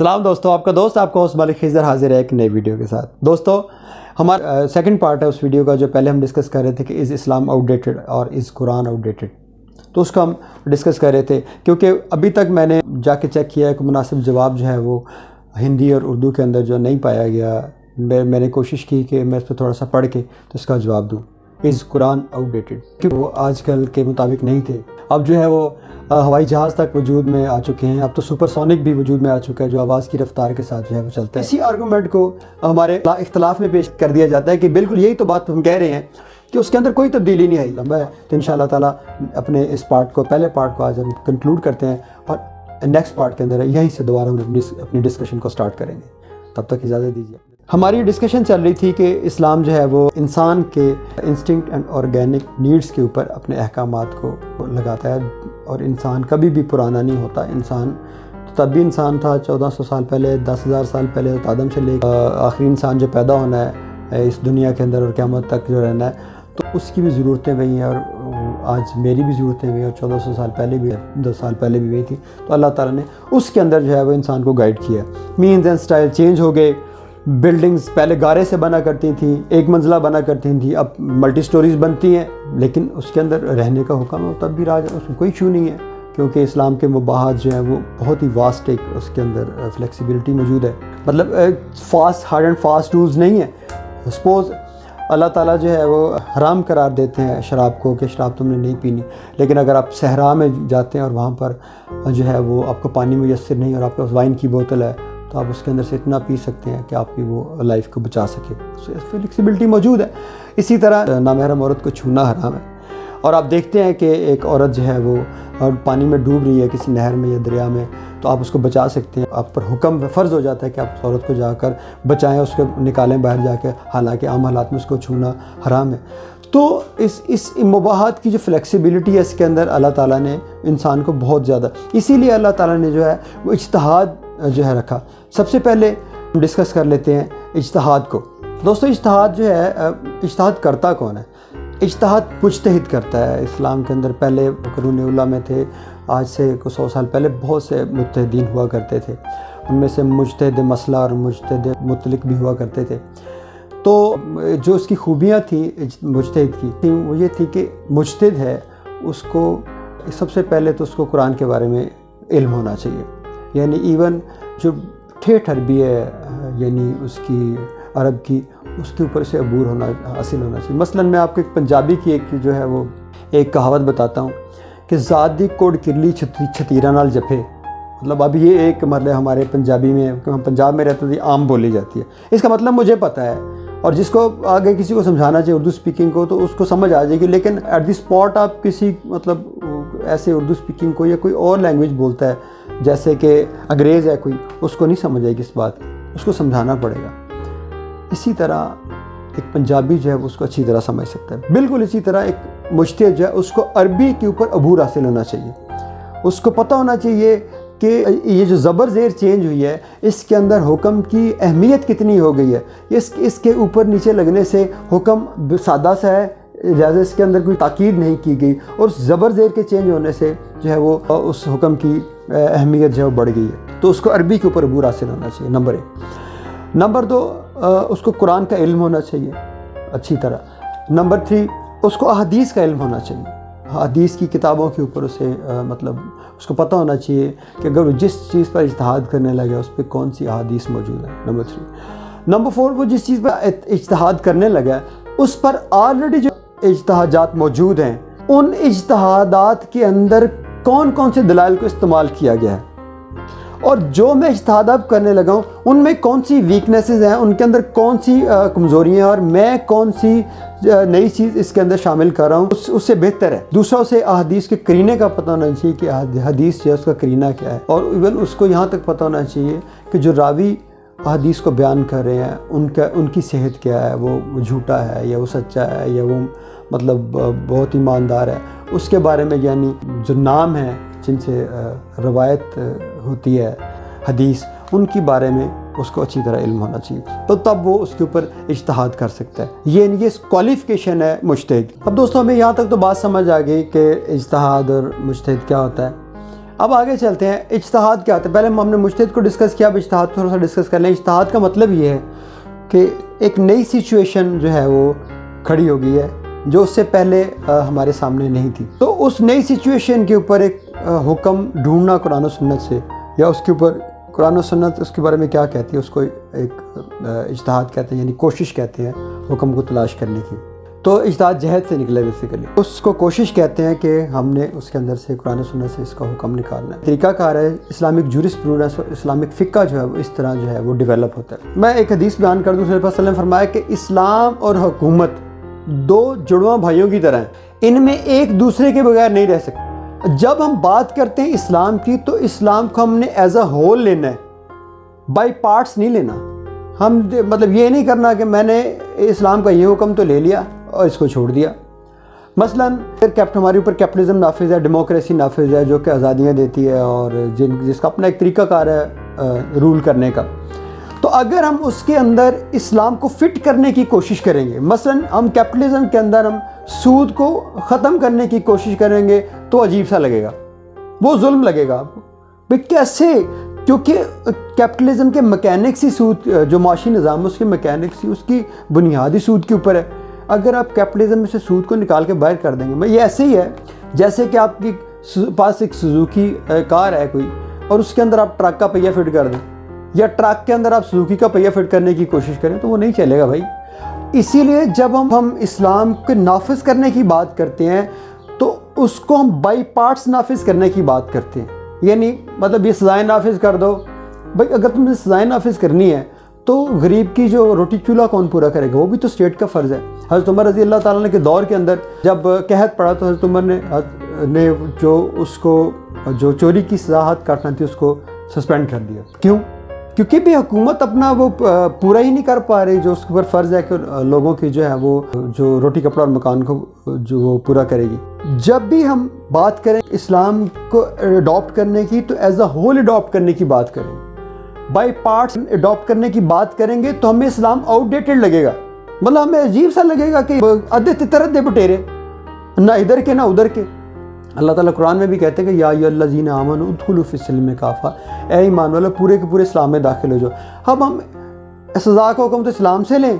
سلام دوستو، آپ کا دوست آپ کا ہوسٹ مالک خضر حاضر ہے ایک نئے ویڈیو کے ساتھ۔ دوستو ہمارا سیکنڈ پارٹ ہے اس ویڈیو کا، جو پہلے ہم ڈسکس کر رہے تھے کہ از اسلام آؤٹ ڈیٹڈ اور از قرآن آؤٹ ڈیٹڈ، تو اس کا ہم ڈسکس کر رہے تھے کیونکہ ابھی تک میں نے جا کے چیک کیا ہے کہ مناسب جواب جو ہے وہ ہندی اور اردو کے اندر جو نہیں پایا گیا۔ میں نے کوشش کی کہ میں اس پہ تھوڑا سا پڑھ کے تو اس کا جواب دوں، از قرآن آؤٹ ڈیٹڈ، کیونکہ وہ آج کل کے مطابق نہیں تھے۔ اب جو ہے وہ ہوائی جہاز تک وجود میں آ چکے ہیں، اب تو سپر سونک بھی وجود میں آ چکا ہے جو آواز کی رفتار کے ساتھ جو ہے وہ چلتا ہے۔ اسی آرگومنٹ کو ہمارے اختلاف میں پیش کر دیا جاتا ہے کہ بالکل یہی تو بات ہم کہہ رہے ہیں کہ اس کے اندر کوئی تبدیلی نہیں آئی۔ لمبا ہے تو انشاءاللہ تعالیٰ اپنے اس پارٹ کو، پہلے پارٹ کو آج ہم کنکلوڈ کرتے ہیں اور نیکسٹ پارٹ کے اندر یہیں سے دوبارہ ہم اپنی ڈسکشن کو سٹارٹ کریں گے۔ تب تک اجازت دیجیے۔ ہماری ڈسکشن چل رہی تھی کہ اسلام جو ہے وہ انسان کے انسٹنکٹ اینڈ آرگینک نیڈز کے اوپر اپنے احکامات کو لگاتا ہے، اور انسان کبھی بھی پرانا نہیں ہوتا۔ انسان تب بھی انسان تھا 1400 سال پہلے، 10,000 سال پہلے آدم سے لے کر آخری انسان جو پیدا ہونا ہے اس دنیا کے اندر اور قیامت تک جو رہنا ہے، تو اس کی بھی ضرورتیں وہی ہیں، اور آج میری بھی ضرورتیں وہی ہیں، اور 1400 سال پہلے بھی 10 سال پہلے بھی وہی تھی۔ تو اللہ تعالیٰ نے اس کے اندر جو ہے وہ انسان کو گائیڈ کیا۔ مینز اینڈ سٹائل چینج ہو گئے۔ بلڈنگز پہلے گارے سے بنا کرتی تھیں، ایک منزلہ بنا کرتی تھیں، اب ملٹی سٹوریز بنتی ہیں، لیکن اس کے اندر رہنے کا حکم ہے، تب بھی اس میں کوئی ایشو نہیں ہے، کیونکہ اسلام کے مباحث جو ہیں وہ بہت ہی واسٹ، ایک اس کے اندر فلیکسیبلٹی موجود ہے۔ مطلب ہارڈ اینڈ فاسٹ رولز نہیں ہیں۔ سپوز اللہ تعالیٰ جو ہے وہ حرام قرار دیتے ہیں شراب کو کہ شراب تم نے نہیں پینی، لیکن اگر آپ صحرا میں جاتے ہیں اور وہاں پر جو ہے وہ آپ کو پانی میسر نہیں اور آپ کے پاس وائن کی بوتل ہے، تو آپ اس کے اندر سے اتنا پی سکتے ہیں کہ آپ کی وہ لائف کو بچا سکے۔ فلیکسیبلٹی موجود ہے۔ اسی طرح نامحرم عورت کو چھونا حرام ہے، اور آپ دیکھتے ہیں کہ ایک عورت جو ہے وہ پانی میں ڈوب رہی ہے کسی نہر میں یا دریا میں، تو آپ اس کو بچا سکتے ہیں۔ آپ پر حکم فرض ہو جاتا ہے کہ آپ اس عورت کو جا کر بچائیں، اس کو نکالیں باہر جا کے، حالانکہ عام حالات میں اس کو چھونا حرام ہے۔ تو اس مباحات کی جو فلیکسیبلٹی ہے اس کے اندر اللہ تعالیٰ نے انسان کو بہت زیادہ، اسی لیے اللہ تعالیٰ نے جو ہے وہ اجتہاد جو ہے رکھا۔ سب سے پہلے ہم ڈسکس کر لیتے ہیں اجتہاد کو۔ دوستو اجتہاد جو ہے، اجتہاد کرتا کون ہے؟ اجتہاد مجتہد کرتا ہے۔ اسلام کے اندر پہلے قرون اولیٰ میں تھے، آج سے 100 سال پہلے بہت سے مجتہدین ہوا کرتے تھے، ان میں سے مجتہد مسئلہ اور مجتہد مطلق بھی ہوا کرتے تھے۔ تو جو اس کی خوبیاں تھیں مجتہد کی، وہ یہ تھی کہ مجتہد ہے اس کو سب سے پہلے تو اس کو قرآن کے بارے میں علم ہونا چاہیے، یعنی ایون جو ٹھیٹھ عربی ہے، یعنی اس کی عرب کی، اس کے اوپر سے عبور ہونا حاصل ہونا چاہیے۔ مثلا میں آپ کو ایک پنجابی کی ایک جو ہے وہ ایک کہاوت بتاتا ہوں کہ ذات دی کوڑ کرلی چھتیرا نال جپے۔ مطلب اب یہ ایک مطلب ہمارے پنجابی میں، ہم پنجاب میں رہتے تھے، عام بولی جاتی ہے۔ اس کا مطلب مجھے پتہ ہے، اور جس کو آگے کسی کو سمجھانا چاہیے اردو سپیکنگ کو تو اس کو سمجھ آ جائے گی، لیکن ایٹ دی اسپاٹ آپ کسی مطلب ایسے اردو سپیکنگ کو یا کوئی اور لینگویج بولتا ہے، جیسے کہ انگریز ہے کوئی، اس کو نہیں سمجھ آئے گی اس بات، اس کو سمجھانا پڑے گا۔ اسی طرح ایک پنجابی جو ہے اس کو اچھی طرح سمجھ سکتا ہے۔ بالکل اسی طرح ایک مجتہد جو ہے اس کو عربی کے اوپر عبور حاصل ہونا چاہیے، اس کو پتہ ہونا چاہیے کہ یہ جو زبر زیر چینج ہوئی ہے اس کے اندر حکم کی اہمیت کتنی ہو گئی ہے، اس کے اوپر نیچے لگنے سے حکم سادہ سا ہے، لہٰذا اس کے اندر کوئی تاکید نہیں کی گئی، اور زبر زیر کے چینج ہونے سے جو ہے وہ اس حکم کی اہمیت جو ہے وہ بڑھ گئی ہے۔ تو اس کو عربی کے اوپر عبور حاصل ہونا چاہیے، نمبر 1۔ نمبر 2، اس کو قرآن کا علم ہونا چاہیے اچھی طرح۔ نمبر 3، اس کو احادیث کا علم ہونا چاہیے، حدیث کی کتابوں کے اوپر اسے مطلب اس کو پتہ ہونا چاہیے کہ اگر وہ جس چیز پر اجتہاد کرنے لگے اس پہ کون سی احادیث موجود ہے۔ نمبر 3۔ نمبر 4، وہ جس چیز پر اجتہاد کرنے لگا اس پر آلریڈی جو اجتہادات موجود ہیں، ان اجتہادات کے اندر کون کون سے دلائل کو استعمال کیا گیا ہے، اور جو میں اجتہاد اب کرنے لگا ہوں ان میں کون سی ویکنیسز ہیں، ان کے اندر کون سی کمزوریاں ہیں، اور میں کون سی نئی چیز اس کے اندر شامل کر رہا ہوں اس سے بہتر ہے۔ دوسرا، اسے احادیث کے قرینے کا پتہ ہونا چاہیے کہ حدیث جو ہے اس کا قرینہ کیا ہے، اور ایون اس کو یہاں تک پتہ ہونا چاہیے کہ جو راوی احادیث کو بیان کر رہے ہیں ان کی صحت کیا ہے، وہ جھوٹا ہے یا وہ سچا ہے یا وہ مطلب بہت ایماندار ہے، اس کے بارے میں یعنی جو نام ہیں جن سے روایت ہوتی ہے حدیث، ان کے بارے میں اس کو اچھی طرح علم ہونا چاہیے، تو تب وہ اس کے اوپر اجتہاد کر سکتا ہے۔ یہ کوالیفیکیشن ہے مجتہد۔ اب دوستوں ہمیں یہاں تک تو بات سمجھ آ گئی کہ اجتہاد اور مجتہد کیا ہوتا ہے۔ اب آگے چلتے ہیں، اجتہاد کیا ہوتا ہے؟ پہلے ہم نے مجتہد کو ڈسکس کیا، اب اجتہاد تھوڑا سا ڈسکس کر لیں۔ اجتہاد کا مطلب یہ ہے کہ ایک نئی سچویشن جو ہے وہ کھڑی ہو گئی ہے جو اس سے پہلے ہمارے سامنے نہیں تھی، تو اس نئی سچویشن کے اوپر ایک حکم ڈھونڈنا قرآن و سنت سے، یا اس کے اوپر قرآن و سنت اس کے بارے میں کیا کہتی ہے، اس کو ایک اجتہاد کہتے ہیں، یعنی کوشش کہتے ہیں حکم کو تلاش کرنے کی۔ تو اجتہاد جہد سے نکلے بیسیکلی، اس کو کوشش کہتے ہیں کہ ہم نے اس کے اندر سے قرآن و سنت سے اس کا حکم نکالنا ہے۔ طریقہ کار ہے اسلامک جورسپروڈنس، اسلامک فقہ جو ہے وہ اس طرح جو ہے وہ ڈیولپ ہوتا ہے۔ میں ایک حدیث بیان کر دوں، صلی اللہ علیہ وسلم نے فرمایا کہ اسلام اور حکومت دو جڑواں بھائیوں کی طرح ہیں، ان میں ایک دوسرے کے بغیر نہیں رہ سکتے۔ جب ہم بات کرتے ہیں اسلام کی تو اسلام کو ہم نے ایز اے ہول لینا ہے، بائی پارٹس نہیں لینا۔ ہم مطلب یہ نہیں کرنا کہ میں نے اسلام کا یہ حکم تو لے لیا اور اس کو چھوڑ دیا۔ مثلاً ہمارے اوپر کیپٹلزم نافذ ہے، ڈیموکریسی نافذ ہے جو کہ آزادیاں دیتی ہے اور جس کا اپنا ایک طریقہ کار ہے رول کرنے کا، تو اگر ہم اس کے اندر اسلام کو فٹ کرنے کی کوشش کریں گے، مثلاً ہم کیپٹلزم کے اندر ہم سود کو ختم کرنے کی کوشش کریں گے تو عجیب سا لگے گا، وہ ظلم لگے گا۔ بھئی کیسے؟ کیونکہ کیپٹلزم کے میکینکس ہی سود، جو معاشی نظام اس کے میکینکس ہی اس کی بنیادی سود کے اوپر ہے۔ اگر آپ کیپٹلزم میں سے سود کو نکال کے باہر کر دیں گے، یہ ایسے ہی ہے جیسے کہ آپ کے پاس ایک سوزوکی کار ہے کوئی، اور اس کے اندر آپ ٹرک کا پہیہ فٹ کر دیں، یا ٹرک کے اندر آپ سوزوکی کا پہیہ فٹ کرنے کی کوشش کریں تو وہ نہیں چلے گا بھائی۔ اسی لیے جب ہم اسلام کے نافذ کرنے کی بات کرتے ہیں تو اس کو ہم بائی پارٹس نافذ کرنے کی بات کرتے ہیں، یعنی مطلب یہ سزائیں نافذ کر دو۔ بھائی اگر تم نے سزائیں نافذ کرنی ہے تو غریب کی جو روٹی چولہا کون پورا کرے گا؟ وہ بھی تو اسٹیٹ کا فرض ہے۔ حضرت عمر رضی اللہ تعالیٰ کے دور کے اندر جب قحط پڑا تو حضرت عمر نے جو چوری کی سزا ہاتھ کاٹنا تھی اس کو سسپینڈ کر دیا۔ کیوں؟ کیونکہ بھی حکومت اپنا وہ پورا ہی نہیں کر پا رہی جو اس کے اوپر فرض ہے کہ لوگوں کی جو ہے وہ جو روٹی کپڑا اور مکان کو جو وہ پورا کرے گی۔ جب بھی ہم بات کریں اسلام کو اڈاپٹ کرنے کی تو ایز اے ہول اڈاپٹ کرنے کی بات کریں، بائی پارٹس اڈاپٹ کرنے کی بات کریں گے تو ہمیں اسلام آؤٹ ڈیٹڈ لگے گا، مطلب ہمیں عجیب سا لگے گا کہ ادھے تتر ادھے بٹیرے، نہ ادھر کے نہ ادھر کے۔ اللہ تعالیٰ قرآن میں بھی کہتے ہیں کہ یا ایھا الذین آمنوا ادخلوا فی السلم کافہ، اے ایمان والو پورے کے پورے اسلام میں داخل ہو جاؤ۔ اب ہم سزا کا حکم تو اسلام سے لیں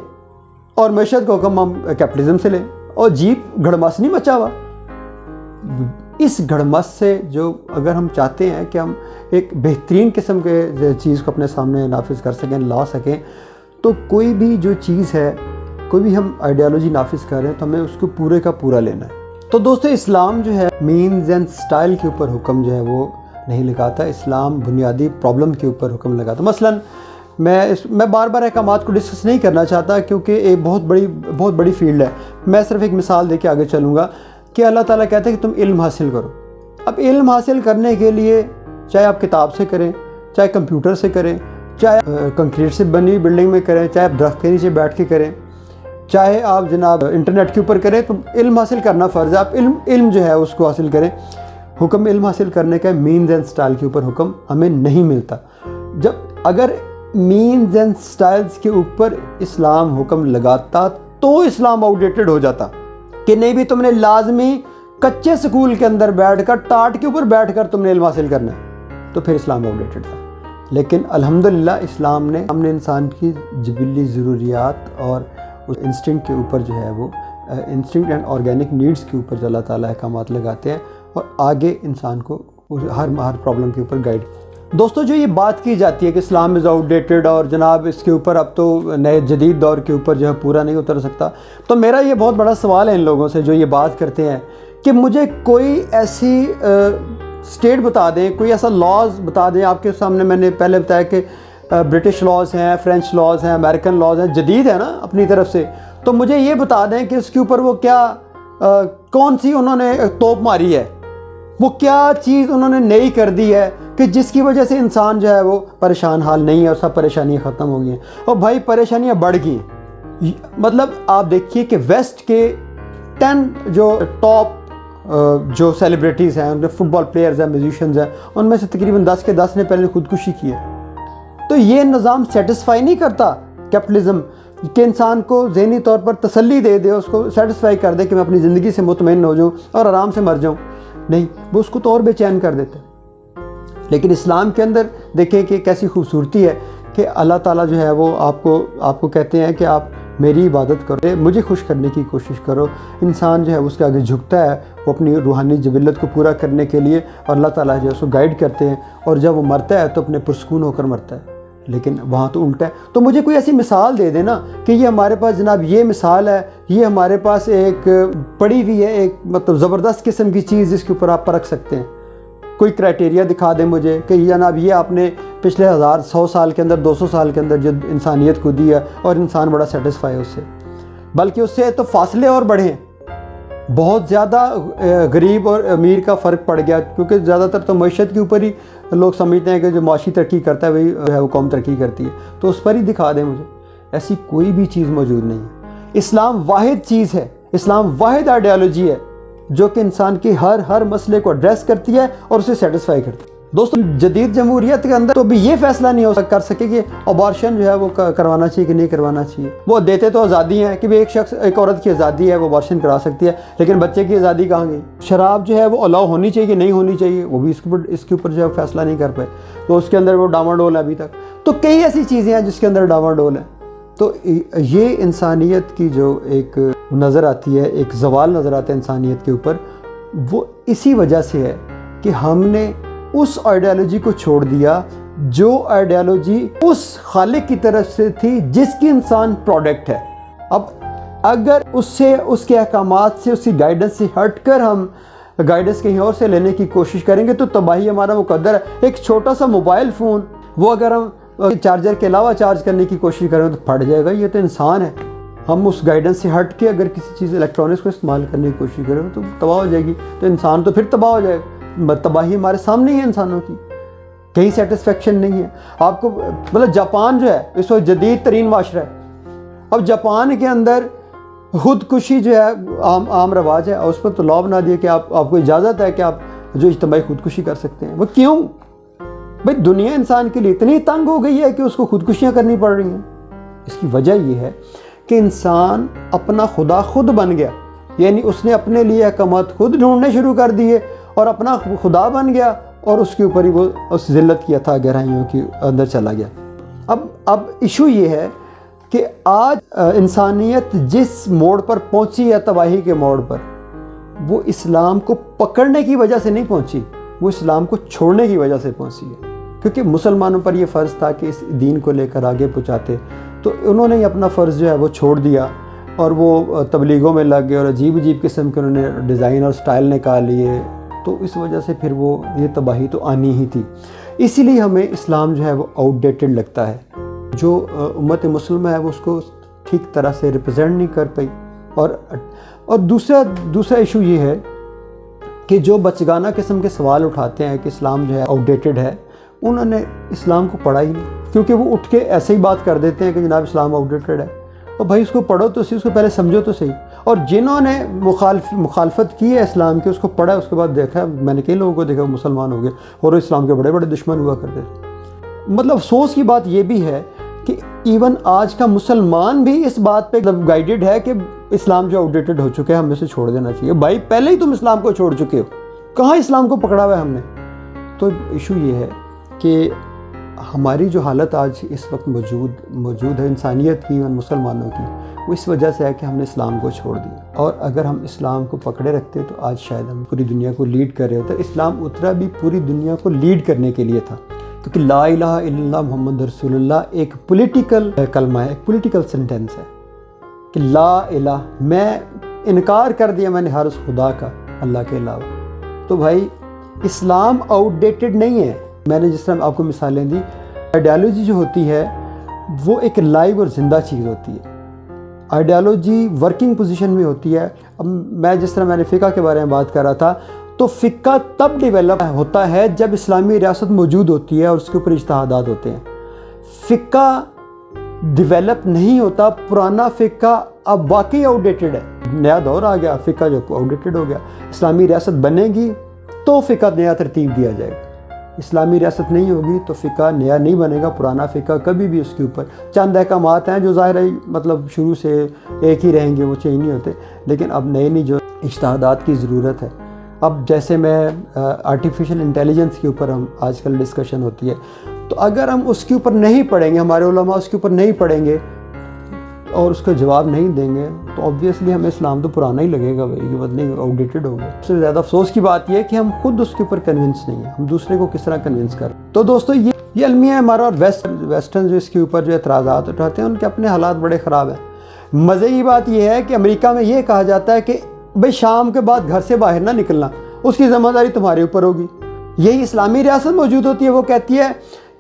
اور معیشت کا حکم ہم کیپٹلزم سے لیں، اور جیپ گھڑمس نہیں مچا ہوا۔ اس گھڑمس سے جو اگر ہم چاہتے ہیں کہ ہم ایک بہترین قسم کے چیز کو اپنے سامنے نافذ کر سکیں، لا سکیں، تو کوئی بھی جو چیز ہے، کوئی بھی ہم آئیڈیالوجی نافذ کر رہے ہیں تو ہمیں اس کو پورے کا پورا لینا ہے۔ تو دوستو اسلام جو ہے مینز اینڈ سٹائل کے اوپر حکم جو ہے وہ نہیں لگاتا، اسلام بنیادی پرابلم کے اوپر حکم لگاتا۔ مثلاً میں بار بار احکامات کو ڈسکس نہیں کرنا چاہتا کیونکہ ایک بہت بڑی فیلڈ ہے، میں صرف ایک مثال دے کے آگے چلوں گا کہ اللہ تعالیٰ کہتا ہے کہ تم علم حاصل کرو۔ اب علم حاصل کرنے کے لیے چاہے آپ کتاب سے کریں، چاہے کمپیوٹر سے کریں، چاہے کنکریٹ سے بنی ہوئی بلڈنگ میں کریں، چاہے آپ درخت کے نیچے بیٹھ کے کریں، چاہے آپ جناب انٹرنیٹ کے اوپر کریں، تو علم حاصل کرنا فرض ہے۔ آپ علم جو ہے اس کو حاصل کریں۔ حکم علم حاصل کرنے کا مینز اینڈ سٹائل کے اوپر حکم ہمیں نہیں ملتا۔ جب اگر مینز اینڈ سٹائلز کے اوپر اسلام حکم لگاتا تو اسلام آؤٹ ڈیٹڈ ہو جاتا کہ نہیں بھی تم نے لازمی کچے سکول کے اندر بیٹھ کر ٹاٹ کے اوپر بیٹھ کر تم نے علم حاصل کرنا ہے، تو پھر اسلام آؤٹ ڈیٹڈ تھا۔ لیکن الحمدللہ اسلام نے ہم نے انسان کی جبلی ضروریات اور انسٹنکٹ کے اوپر جو ہے وہ انسٹنکٹ اینڈ آرگینک نیڈز کے اوپر جو اللہ تعالیٰ احکامات لگاتے ہیں اور آگے انسان کو ہر پرابلم کے اوپر گائیڈ۔ دوستو جو یہ بات کی جاتی ہے کہ اسلام از آؤٹ ڈیٹڈ اور جناب اس کے اوپر اب تو نئے جدید دور کے اوپر جو ہے پورا نہیں اتر سکتا، تو میرا یہ بہت بڑا سوال ہے ان لوگوں سے جو یہ بات کرتے ہیں کہ مجھے کوئی ایسی اسٹیٹ بتا دیں، کوئی ایسا لاز بتا دیں۔ آپ کے سامنے میں نے پہلے بتایا کہ برٹش لاز ہیں، فرینچ لاز ہیں، امریکن لاز ہیں، جدید ہے نا اپنی طرف سے، تو مجھے یہ بتا دیں کہ اس کے اوپر وہ کیا کون سی انہوں نے توپ ماری ہے، وہ کیا چیز انہوں نے نئی کر دی ہے کہ جس کی وجہ سے انسان جو ہے وہ پریشان حال نہیں ہے اور سب پریشانیاں ختم ہو گئی ہیں۔ اور بھائی پریشانیاں بڑھ گئی ہیں، مطلب آپ دیکھیے کہ ویسٹ کے 10 جو ٹاپ جو سیلیبریٹیز ہیں، فٹ بال پلیئرز ہیں، میوزیشنز ہیں، ان میں سے تقریباً 10 کے 10 نے پہلے خودکشی کی ہے۔ تو یہ نظام سیٹسفائی نہیں کرتا کیپٹلزم کہ انسان کو ذہنی طور پر تسلی دے دے، اس کو سیٹسفائی کر دے کہ میں اپنی زندگی سے مطمئن ہو جاؤں اور آرام سے مر جاؤں، نہیں، وہ اس کو تو اور بے چین کر دیتے ہیں۔ لیکن اسلام کے اندر دیکھیں کہ کیسی خوبصورتی ہے کہ اللہ تعالیٰ جو ہے وہ آپ کو کہتے ہیں کہ آپ میری عبادت کرو، مجھے خوش کرنے کی کوشش کرو۔ انسان جو ہے اس کے آگے جھکتا ہے وہ اپنی روحانی جبلت کو پورا کرنے کے لیے، اور اللہ تعالیٰ جو ہے اس کو گائیڈ کرتے ہیں، اور جب وہ مرتا ہے تو اپنے پرسکون ہو کر مرتا ہے۔ لیکن وہاں تو الٹا ہے۔ تو مجھے کوئی ایسی مثال دے دے نا کہ یہ ہمارے پاس جناب یہ مثال ہے، یہ ہمارے پاس ایک پڑی ہوئی ہے، ایک مطلب زبردست قسم کی چیز جس کے اوپر آپ پرکھ سکتے ہیں۔ کوئی کرائٹیریا دکھا دیں مجھے کہ جناب یہ آپ نے پچھلے 100 سال کے اندر 200 سال کے اندر جو انسانیت کو دی ہے اور انسان بڑا سیٹسفائی ہے اس سے، بلکہ اس سے تو فاصلے اور بڑھے ہیں۔ بہت زیادہ غریب اور امیر کا فرق پڑ گیا، کیونکہ زیادہ تر تو معیشت کے اوپر ہی لوگ سمجھتے ہیں کہ جو معاشی ترقی کرتا ہے وہی ہے وہ قوم ترقی کرتی ہے، تو اس پر ہی دکھا دیں مجھے۔ ایسی کوئی بھی چیز موجود نہیں ہے۔ اسلام واحد چیز ہے، اسلام واحد آئیڈیالوجی ہے جو کہ انسان کے ہر مسئلے کو ایڈریس کرتی ہے اور اسے سیٹسفائی کرتی ہے۔ دوستو، جدید جمہوریت کے اندر تو بھی یہ فیصلہ نہیں کر سکے کہ ابارشن جو ہے وہ کروانا چاہیے کہ نہیں کروانا چاہیے۔ وہ دیتے تو آزادی ہیں کہ ایک عورت کی آزادی ہے، وہ ابارشن کرا سکتی ہے، لیکن بچے کی آزادی کہاں گئی؟ شراب جو ہے وہ الاؤ ہونی چاہیے کہ نہیں ہونی چاہیے، وہ بھی اس کے اوپر جو ہے فیصلہ نہیں کر پائے، تو اس کے اندر وہ ڈاواڈول ہے ابھی تک۔ تو کئی ایسی چیزیں ہیں جس کے اندر ڈاواڈول ہے۔ تو یہ انسانیت کی جو ایک نظر آتی ہے، ایک زوال نظر آتا ہے انسانیت کے اوپر، وہ اسی وجہ سے ہے کہ ہم نے اس آئیڈیالوجی کو چھوڑ دیا جو آئیڈیالوجی اس خالق کی طرف سے تھی جس کی انسان پروڈکٹ ہے۔ اب اگر اس کے احکامات سے، اس کی گائیڈنس سے ہٹ کر ہم گائیڈنس کہیں اور سے لینے کی کوشش کریں گے تو تباہی ہمارا مقدر ہے۔ ایک چھوٹا سا موبائل فون، وہ اگر ہم چارجر کے علاوہ چارج کرنے کی کوشش کریں تو پھٹ جائے گا۔ یہ تو انسان ہے۔ ہم اس گائیڈنس سے ہٹ کے اگر کسی چیز الیکٹرانکس کو استعمال کرنے کی کوشش کریں تو تباہ ہو جائے گی، تو انسان تو پھر تباہ ہو جائے گا۔ تباہی ہمارے سامنے ہی ہے انسانوں کی، کہیں سیٹسفیکشن نہیں ہے۔ آپ کو مطلب جاپان جو ہے اس وقت جدید ترین معاشرہ ہے۔ اب جاپان کے اندر خودکشی جو ہے عام رواج ہے، اور اس پر تو لا بنا دیا کہ آپ کو اجازت ہے کہ آپ جو اجتماعی خودکشی کر سکتے ہیں۔ وہ کیوں؟ بھائی دنیا انسان کے لیے اتنی تنگ ہو گئی ہے کہ اس کو خودکشیاں کرنی پڑ رہی ہیں۔ اس کی وجہ یہ ہے کہ انسان اپنا خدا خود بن گیا، یعنی اس نے اپنے لیے احکامات خود ڈھونڈنے شروع کر دیے اور اپنا خدا بن گیا، اور اس کے اوپر ہی وہ اس ذلت کی اتھاہ گہرائیوں کے اندر چلا گیا۔ اب ایشو یہ ہے کہ آج انسانیت جس موڑ پر پہنچی ہے، تباہی کے موڑ پر، وہ اسلام کو پکڑنے کی وجہ سے نہیں پہنچی، وہ اسلام کو چھوڑنے کی وجہ سے پہنچی ہے۔ کیونکہ مسلمانوں پر یہ فرض تھا کہ اس دین کو لے کر آگے پہنچاتے، تو انہوں نے اپنا فرض جو ہے وہ چھوڑ دیا اور وہ تبلیغوں میں لگ گئے اور عجیب قسم کے انہوں نے ڈیزائن اور سٹائل نکال لیے، تو اس وجہ سے پھر وہ یہ تباہی تو آنی ہی تھی۔ اسی لیے ہمیں اسلام جو ہے وہ آؤٹ ڈیٹڈ لگتا ہے۔ جو امت مسلمہ ہے وہ اس کو ٹھیک طرح سے ریپرزینٹ نہیں کر پائی۔ اور دوسرا ایشو یہ ہے کہ جو بچگانہ قسم کے سوال اٹھاتے ہیں کہ اسلام جو ہے آؤٹ ڈیٹڈ ہے، انہوں نے اسلام کو پڑھا ہی نہیں، کیونکہ وہ اٹھ کے ایسے ہی بات کر دیتے ہیں کہ جناب اسلام آؤٹ ڈیٹڈ ہے۔ اور بھائی اس کو پڑھو تو صحیح، اس کو پہلے سمجھو تو صحیح۔ اور جنہوں نے مخالفت کی ہے اسلام کی، اس کو پڑھا، اس کے بعد دیکھا، میں نے کئی لوگوں کو دیکھا وہ مسلمان ہو گئے اور اسلام کے بڑے دشمن ہوا کرتے تھے۔ مطلب افسوس کی بات یہ بھی ہے کہ ایون آج کا مسلمان بھی اس بات پہ گائیڈڈ ہے کہ اسلام جو آؤٹ ڈیٹڈ ہو چکے ہیں، ہمیں اسے چھوڑ دینا چاہیے۔ بھائی پہلے ہی تم اسلام کو چھوڑ چکے ہو، کہاں اسلام کو پکڑا ہوا ہے ہم نے؟ تو ایشو یہ ہے کہ ہماری جو حالت آج اس وقت موجود ہے انسانیت کی اور مسلمانوں کی، وہ اس وجہ سے ہے کہ ہم نے اسلام کو چھوڑ دیا۔ اور اگر ہم اسلام کو پکڑے رکھتے تو آج شاید ہم پوری دنیا کو لیڈ کر رہے ہوتے۔ اسلام اترا بھی پوری دنیا کو لیڈ کرنے کے لیے تھا، کیونکہ لا الہ الا اللہ محمد رسول اللہ ایک پولیٹیکل کلمہ ہے، ایک پولیٹیکل سینٹینس ہے کہ لا الہ، میں انکار کر دیا میں نے ہر اس خدا کا اللہ کے علاوہ۔ تو بھائی اسلام آؤٹ ڈیٹڈ نہیں ہے۔ میں نے جس طرح آپ کو مثالیں دی، آئیڈیالوجی جو ہوتی ہے وہ ایک لائیو اور زندہ چیز ہوتی ہے۔ آئیڈیالوجی ورکنگ پوزیشن میں ہوتی ہے۔ اب میں جس طرح میں نے فقہ کے بارے میں بات کر رہا تھا، تو فقہ تب ڈیولپ ہوتا ہے جب اسلامی ریاست موجود ہوتی ہے اور اس کے اوپر اجتہادات ہوتے ہیں۔ فقہ ڈیولپ نہیں ہوتا، پرانا فقہ اب واقعی آؤٹ ڈیٹڈ ہے، نیا دور آ گیا، فقہ جو آؤٹ ڈیٹڈ ہو گیا۔ اسلامی ریاست بنے گی تو فقہ نیا ترتیب دیا جائے گا، اسلامی ریاست نہیں ہوگی تو فقہ نیا نہیں بنے گا، پرانا فقہ کبھی بھی اس کے اوپر چند احکامات ہیں جو ظاہر ہے مطلب شروع سے ایک ہی رہیں گے، وہ چینج نہیں ہوتے، لیکن اب نئی جو اجتہادات کی ضرورت ہے۔ اب جیسے میں آرٹیفیشیل انٹیلیجنس کے اوپر ہم آج کل ڈسکشن ہوتی ہے، تو اگر ہم اس کے اوپر نہیں پڑھیں گے، ہمارے علماء اس کے اوپر نہیں پڑھیں گے اور اس کا جواب نہیں دیں گے، تو آبویسلی ہمیں اسلام تو پرانا ہی لگے گا، یہ بات نہیں آؤٹ ڈیٹڈ ہو گیا۔ سب سے زیادہ افسوس کی بات یہ ہے کہ ہم خود اس کے اوپر کنونس نہیں ہیں، ہم دوسرے کو کس طرح کنونس کریں۔ تو دوستو یہ المیہ ہے ہمارا، اور ویسٹرن جو اس کے اوپر جو اعتراضات اٹھاتے ہیں ان کے اپنے حالات بڑے خراب ہیں۔ مزے کی بات یہ ہے کہ امریکہ میں یہ کہا جاتا ہے کہ بھئی شام کے بعد گھر سے باہر نہ نکلنا، اس کی ذمہ داری تمہارے اوپر ہوگی۔ یہی اسلامی ریاست موجود ہوتی ہے، وہ کہتی ہے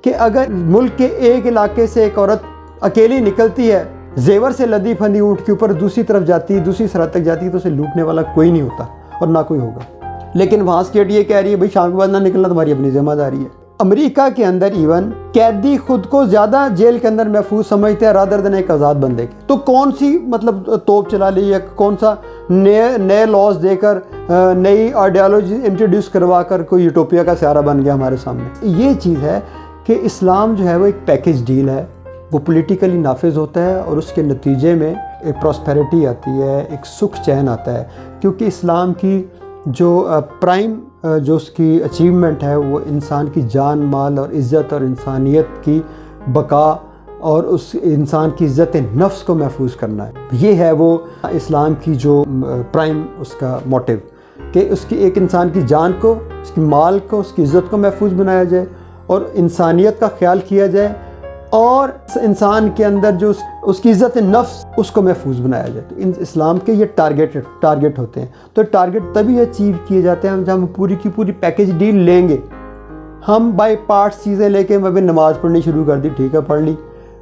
کہ اگر ملک کے ایک علاقے سے ایک عورت اکیلی نکلتی ہے، زیور سے لدی پھندی اونٹ کے اوپر دوسری طرف جاتی ہے، دوسری سرحد تک جاتی ہے، تو اسے لوٹنے والا کوئی نہیں ہوتا اور نہ کوئی ہوگا۔ لیکن وہاں اسٹیٹ یہ کہہ رہی ہے بھئی شام کے بعد نہ نکلنا تمہاری اپنی ذمہ داری ہے۔ امریکہ کے اندر ایون قیدی خود کو زیادہ جیل کے اندر محفوظ سمجھتے ہیں رادر دین ایک آزاد بندے کے۔ تو کون سی مطلب توپ چلا لی یا کون سا نئے لاز دے کر، نئی آئیڈیالوجی انٹروڈیوس کروا کر کوئی یوٹوپیا کا سیارہ بن گیا ہمارے سامنے۔ یہ چیز ہے کہ اسلام جو ہے وہ ایک پیکج ڈیل ہے، وہ پولیٹیکلی نافذ ہوتا ہے اور اس کے نتیجے میں ایک پراسپیرٹی آتی ہے، ایک سکھ چین آتا ہے، کیونکہ اسلام کی جو پرائم جو اس کی اچیومنٹ ہے وہ انسان کی جان مال اور عزت اور انسانیت کی بقا اور اس انسان کی عزت نفس کو محفوظ کرنا ہے۔ یہ ہے وہ اسلام کی جو پرائم اس کا موٹیو، کہ اس کی ایک انسان کی جان کو، اس کی مال کو، اس کی عزت کو محفوظ بنایا جائے اور انسانیت کا خیال کیا جائے، اور انسان کے اندر جو اس کی عزت نفس اس کو محفوظ بنایا جائے۔ تو اسلام کے یہ ٹارگیٹ ہوتے ہیں۔ تو ٹارگیٹ تبھی اچیو کیے جاتے ہیں جب ہم پوری کی پوری پیکج ڈیل لیں گے۔ ہم بائی پارٹس چیزیں لے کے نماز پڑھنی شروع کر دی، ٹھیک ہے پڑھ لی،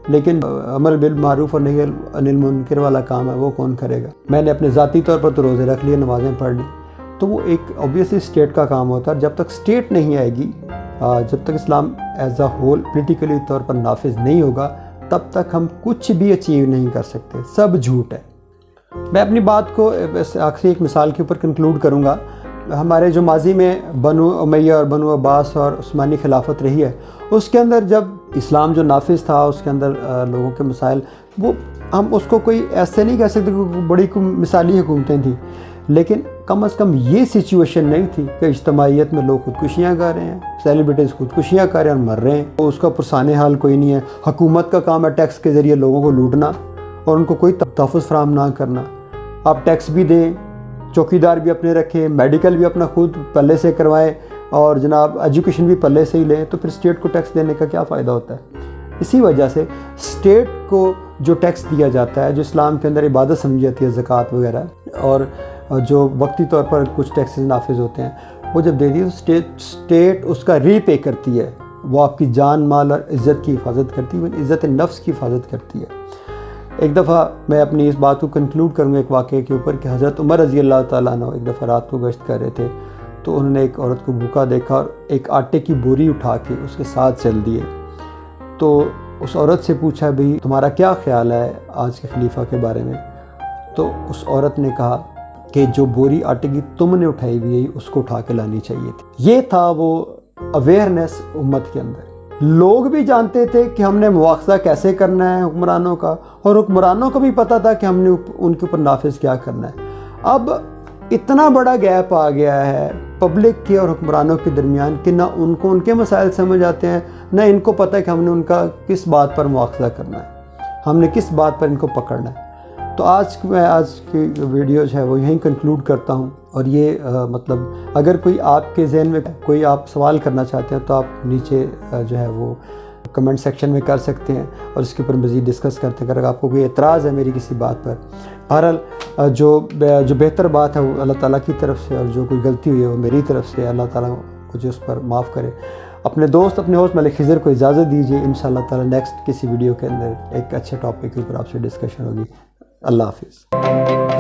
لیکن عمل بالمعروف اور نہی عن المنکر والا کام ہے وہ کون کرے گا؟ میں نے اپنے ذاتی طور پر تو روزے رکھ لیے، نمازیں پڑھ لی، تو وہ ایک اوبیسلی اسٹیٹ کا کام ہوتا ہے۔ جب تک اسٹیٹ نہیں آئے گی، جب تک اسلام ایز اے ہول پولیٹیکلی طور پر نافذ نہیں ہوگا، تب تک ہم کچھ بھی اچیو نہیں کر سکتے، سب جھوٹ ہے۔ میں اپنی بات کو آخری ایک مثال کے اوپر کنکلوڈ کروں گا۔ ہمارے جو ماضی میں بنو امیہ اور بنو عباس اور عثمانی خلافت رہی ہے، اس کے اندر جب اسلام جو نافذ تھا، اس کے اندر لوگوں کے مسائل، وہ ہم اس کو کوئی ایسے نہیں کہہ سکتے کہ بڑی مثالی حکومتیں تھیں، لیکن کم از کم یہ سچویشن نہیں تھی کہ اجتماعیت میں لوگ خودکشیاں کر رہے ہیں، سیلیبریٹیز خودکشیاں کر رہے ہیں اور مر رہے ہیں، اس کا پرسانِ حال کوئی نہیں ہے۔ حکومت کا کام ہے ٹیکس کے ذریعے لوگوں کو لوٹنا اور ان کو کوئی تحفظ فراہم نہ کرنا۔ آپ ٹیکس بھی دیں، چوکیدار بھی اپنے رکھیں، میڈیکل بھی اپنا خود پلے سے کروائیں، اور جناب ایجوکیشن بھی پلے سے ہی لیں، تو پھر اسٹیٹ کو ٹیکس دینے کا کیا فائدہ ہوتا ہے؟ اسی وجہ سے اسٹیٹ کو جو ٹیکس دیا جاتا ہے، جو اسلام کے اندر عبادت سمجھی جاتی ہے، زکوٰۃ وغیرہ، اور جو وقتی طور پر کچھ ٹیکسز نافذ ہوتے ہیں، وہ جب دے دی تو اسٹیٹ اس کا ری پے کرتی ہے، وہ آپ کی جان مال اور عزت کی حفاظت کرتی ہے، عزت نفس کی حفاظت کرتی ہے۔ ایک دفعہ میں اپنی اس بات کو کنکلوڈ کروں گا ایک واقعے کے اوپر، کہ حضرت عمر رضی اللہ تعالیٰ عنہ ایک دفعہ رات کو گشت کر رہے تھے، تو انہوں نے ایک عورت کو بھوکا دیکھا اور ایک آٹے کی بوری اٹھا کے اس کے ساتھ چل دیے۔ تو اس عورت سے پوچھا بھئی تمہارا کیا خیال ہے آج کے خلیفہ کے بارے میں؟ تو اس عورت نے کہا کہ جو بوری آٹے کی تم نے اٹھائی ہوئی ہے اس کو اٹھا کے لانی چاہیے تھی۔ یہ تھا وہ اویئرنیس امت کے اندر۔ لوگ بھی جانتے تھے کہ ہم نے مواخذہ کیسے کرنا ہے حکمرانوں کا، اور حکمرانوں کو بھی پتہ تھا کہ ہم نے ان کے اوپر نافذ کیا کرنا ہے۔ اب اتنا بڑا گیپ آ گیا ہے پبلک کے اور حکمرانوں کے درمیان کہ نہ ان کو ان کے مسائل سمجھ آتے ہیں، نہ ان کو پتہ ہے کہ ہم نے ان کا کس بات پر مواخذہ کرنا ہے، ہم نے کس بات پر ان کو پکڑنا ہے۔ تو آج کی ویڈیو جو ہے وہ یہیں کنکلوڈ کرتا ہوں، اور یہ مطلب اگر کوئی آپ کے ذہن میں کوئی آپ سوال کرنا چاہتے ہیں تو آپ نیچے جو ہے وہ کمنٹ سیکشن میں کر سکتے ہیں اور اس کے اوپر مزید ڈسکس کرتے ہیں۔ اگر آپ کو کوئی اعتراض ہے میری کسی بات پر، بہرحال جو بہتر بات ہے وہ اللہ تعالیٰ کی طرف سے، اور جو کوئی غلطی ہوئی ہے وہ میری طرف سے، اللہ تعالیٰ مجھے اس پر معاف کرے۔ اپنے دوست اپنے ہوسٹ ملک خضر کو اجازت دیجیے، انشاءاللہ تعالیٰ نیکسٹ کسی ویڈیو کے اندر ایک اچھے ٹاپک کے اوپر آپ سے ڈسکشن ہوگی۔ اللہ حافظ۔